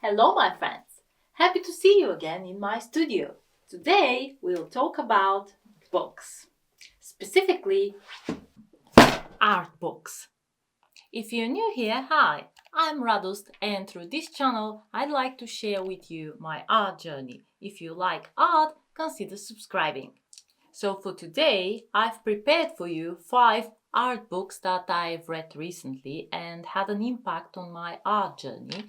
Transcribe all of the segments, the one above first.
Hello my friends! Happy to see you again in my studio. Today we'll talk about books, specifically art books. If you're new here, hi, I'm Radost, and through this channel I'd like to share with you my art journey. If you like art, consider subscribing. So for today I've prepared for you 5 art books that I've read recently and had an impact on my art journey.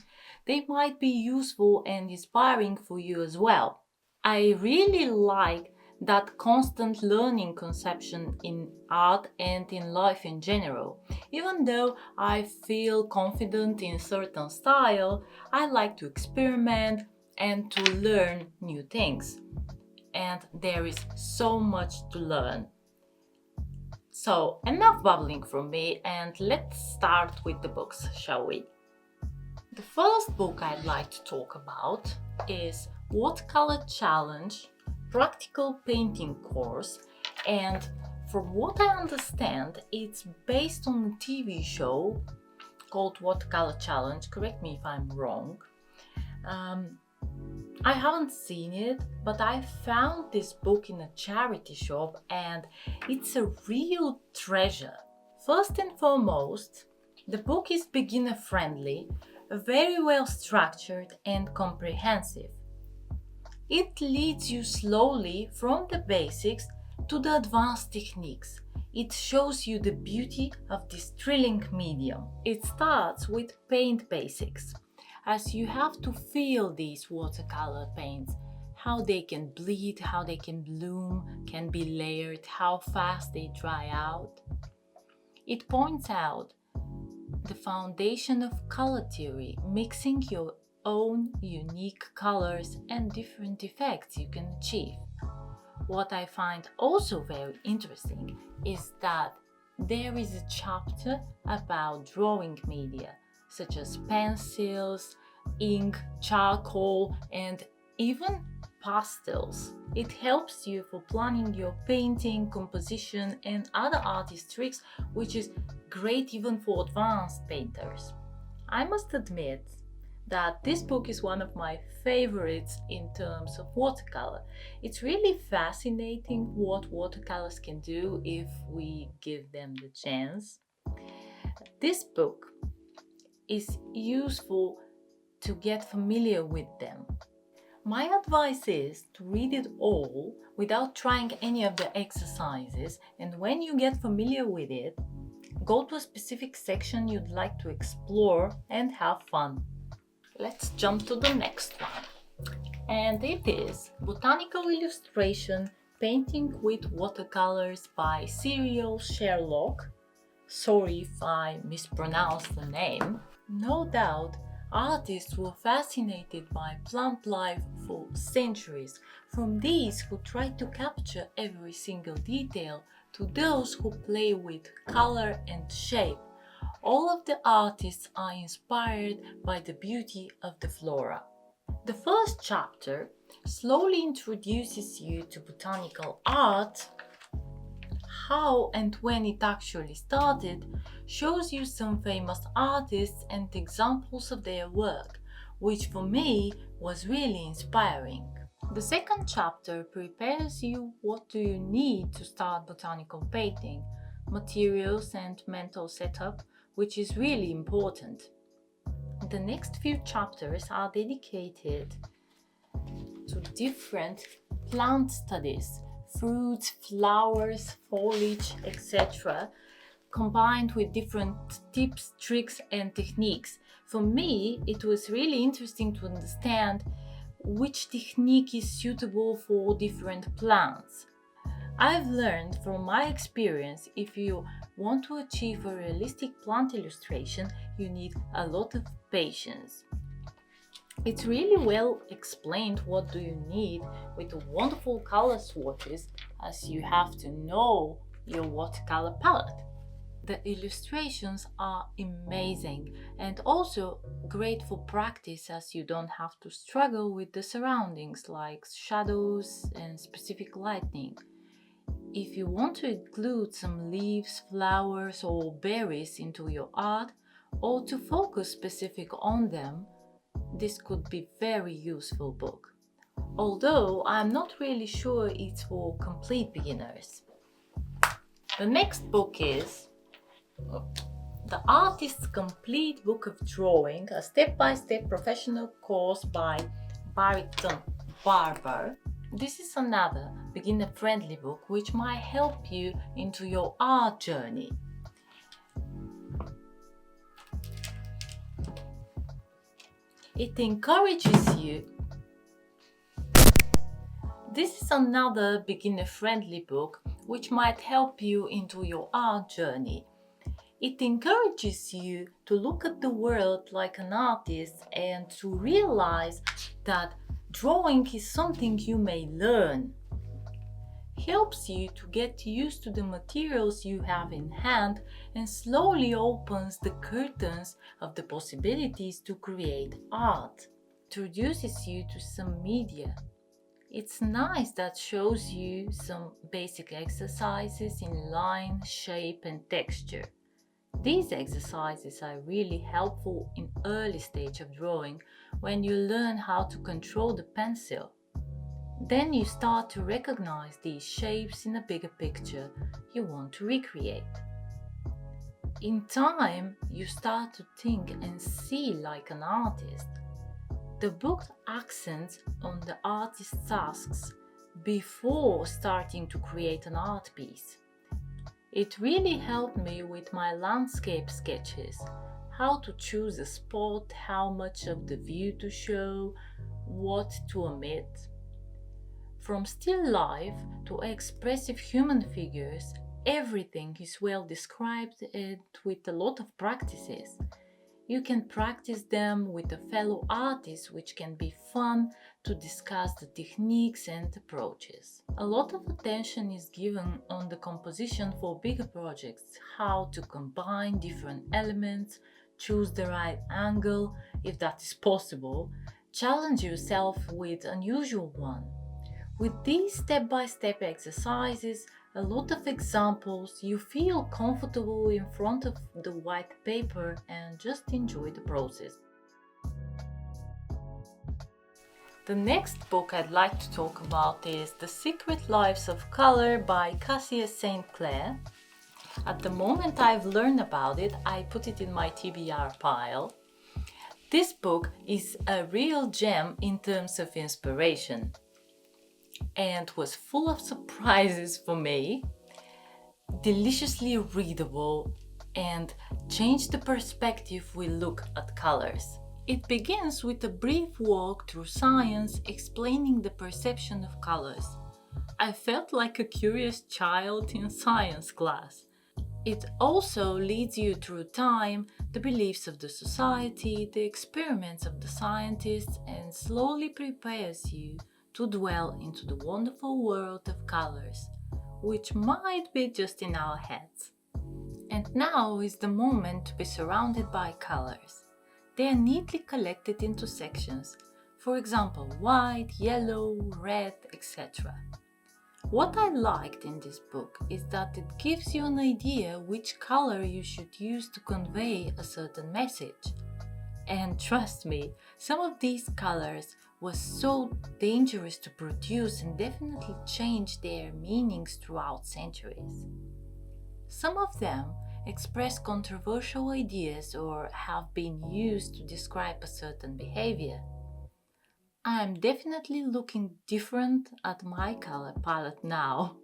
They might be useful and inspiring for you as well. I really like that constant learning conception in art and in life in general. Even though I feel confident in certain style, I like to experiment and to learn new things. And there is so much to learn. So enough babbling from me, and let's start with the books, shall we? The first book I'd like to talk about is Watercolour Challenge Practical Painting Course, and from what I understand it's based on a TV show called Watercolour Challenge. Correct me if I'm wrong. I haven't seen it, but I found this book in a charity shop and it's a real treasure. First and foremost, the book is beginner friendly, very well structured and comprehensive. It leads you slowly from the basics to the advanced techniques. It shows you the beauty of this thrilling medium. It starts with paint basics, as you have to feel these watercolor paints, how they can bleed, how they can bloom, can be layered, how fast they dry out. It points out the foundation of color theory, mixing your own unique colors and different effects you can achieve. What I find also very interesting is that there is a chapter about drawing media, such as pencils, ink, charcoal, and even pastels. It helps you for planning your painting, composition, and other artist tricks, which is great even for advanced painters. I must admit that this book is one of my favorites in terms of watercolor. It's really fascinating what watercolors can do if we give them the chance. This book is useful to get familiar with them. My advice is to read it all without trying any of the exercises, and when you get familiar with it, go to a specific section you'd like to explore and have fun. Let's jump to the next one, and it is Botanical Illustration Painting with Watercolors by Siriol Sherlock. Sorry if I mispronounced the name. No doubt artists were fascinated by plant life for centuries, from these who try to capture every single detail to those who play with color and shape. All of the artists are inspired by the beauty of the flora. The first chapter slowly introduces you to botanical art, how and when it actually started, shows you some famous artists and examples of their work, which for me was really inspiring. The second chapter prepares you what do you need to start botanical painting, materials and mental setup, which is really important. The next few chapters are dedicated to different plant studies, fruits, flowers, foliage, etc., combined with different tips, tricks and techniques. For me, it was really interesting to understand which technique is suitable for different plants. I've learned from my experience, if you want to achieve a realistic plant illustration, you need a lot of patience. It's really well explained what do you need with the wonderful color swatches, as you have to know your watercolor palette. The illustrations are amazing and also great for practice, as you don't have to struggle with the surroundings like shadows and specific lighting. If you want to include some leaves, flowers or berries into your art, or to focus specific on them, this could be very useful book. Although I'm not really sure it's for complete beginners. The next book is The Artist's Complete Book of Drawing, a step-by-step professional course by Barrington Barber. This is another beginner-friendly book which might help you into your art journey. It encourages you. This is another beginner-friendly book which might help you into your art journey. It encourages you to look at the world like an artist and to realize that drawing is something you may learn. Helps you to get used to the materials you have in hand and slowly opens the curtains of the possibilities to create art. Introduces you to some media. It's nice that shows you some basic exercises in line, shape and texture. These exercises are really helpful in early stage of drawing when you learn how to control the pencil. Then you start to recognize these shapes in a bigger picture you want to recreate. In time, you start to think and see like an artist. The book accents on the artist's tasks before starting to create an art piece. It really helped me with my landscape sketches, how to choose a spot, how much of the view to show, what to omit. From still life to expressive human figures, everything is well described and with a lot of practices. You can practice them with a fellow artist, which can be fun to discuss the techniques and approaches. A lot of attention is given on the composition for bigger projects, how to combine different elements, choose the right angle, if that is possible, challenge yourself with an unusual one. With these step-by-step exercises, a lot of examples, you feel comfortable in front of the white paper and just enjoy the process. The next book I'd like to talk about is The Secret Lives of Colour by Kassia St Clair. At the moment I've learned about it, I put it in my TBR pile. This book is a real gem in terms of inspiration and was full of surprises for me, deliciously readable, and changed the perspective we look at colors. It begins with a brief walk through science explaining the perception of colors. I felt like a curious child in science class. It also leads you through time, the beliefs of the society, the experiments of the scientists, and slowly prepares you to dwell into the wonderful world of colors, which might be just in our heads. And now is the moment to be surrounded by colors. They are neatly collected into sections, for example, white, yellow, red, etc. What I liked in this book is that it gives you an idea which color you should use to convey a certain message. And trust me, some of these colors was so dangerous to produce and definitely changed their meanings throughout centuries. Some of them express controversial ideas or have been used to describe a certain behavior. I am definitely looking different at my color palette now.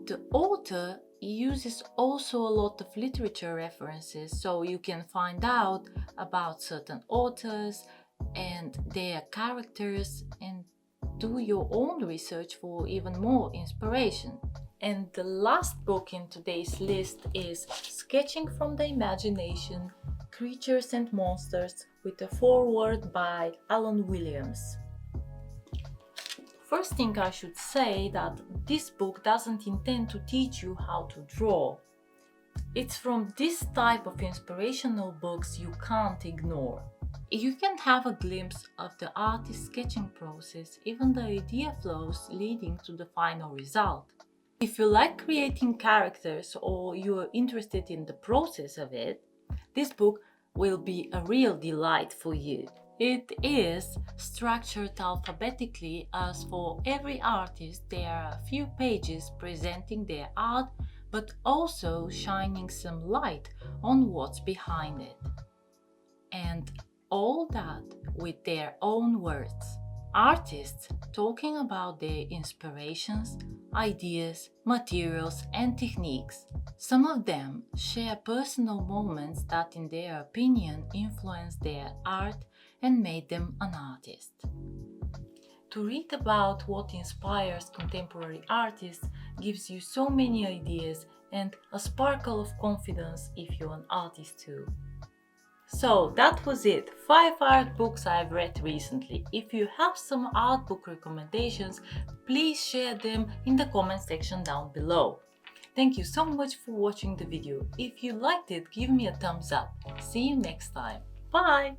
The author uses also a lot of literature references, so you can find out about certain authors and their characters and do your own research for even more inspiration. And the last book in today's list is Sketching from the Imagination, Creatures and Monsters, with a foreword by Alan Williams. First thing I should say that this book doesn't intend to teach you how to draw. It's from this type of inspirational books you can't ignore. You can have a glimpse of the artist's sketching process, even the idea flows leading to the final result. If you like creating characters or you are interested in the process of it, this book will be a real delight for you. It is structured alphabetically, as for every artist there are a few pages presenting their art, but also shining some light on what's behind it. And all that with their own words. Artists talking about their inspirations, ideas, materials, and techniques. Some of them share personal moments that, in their opinion, influenced their art and made them an artist. To read about what inspires contemporary artists gives you so many ideas and a sparkle of confidence if you're an artist too. So that was it, 5 art books I've read recently. If you have some art book recommendations, please share them in the comment section down below. Thank you so much for watching the video. If you liked it, give me a thumbs up. See you next time. Bye!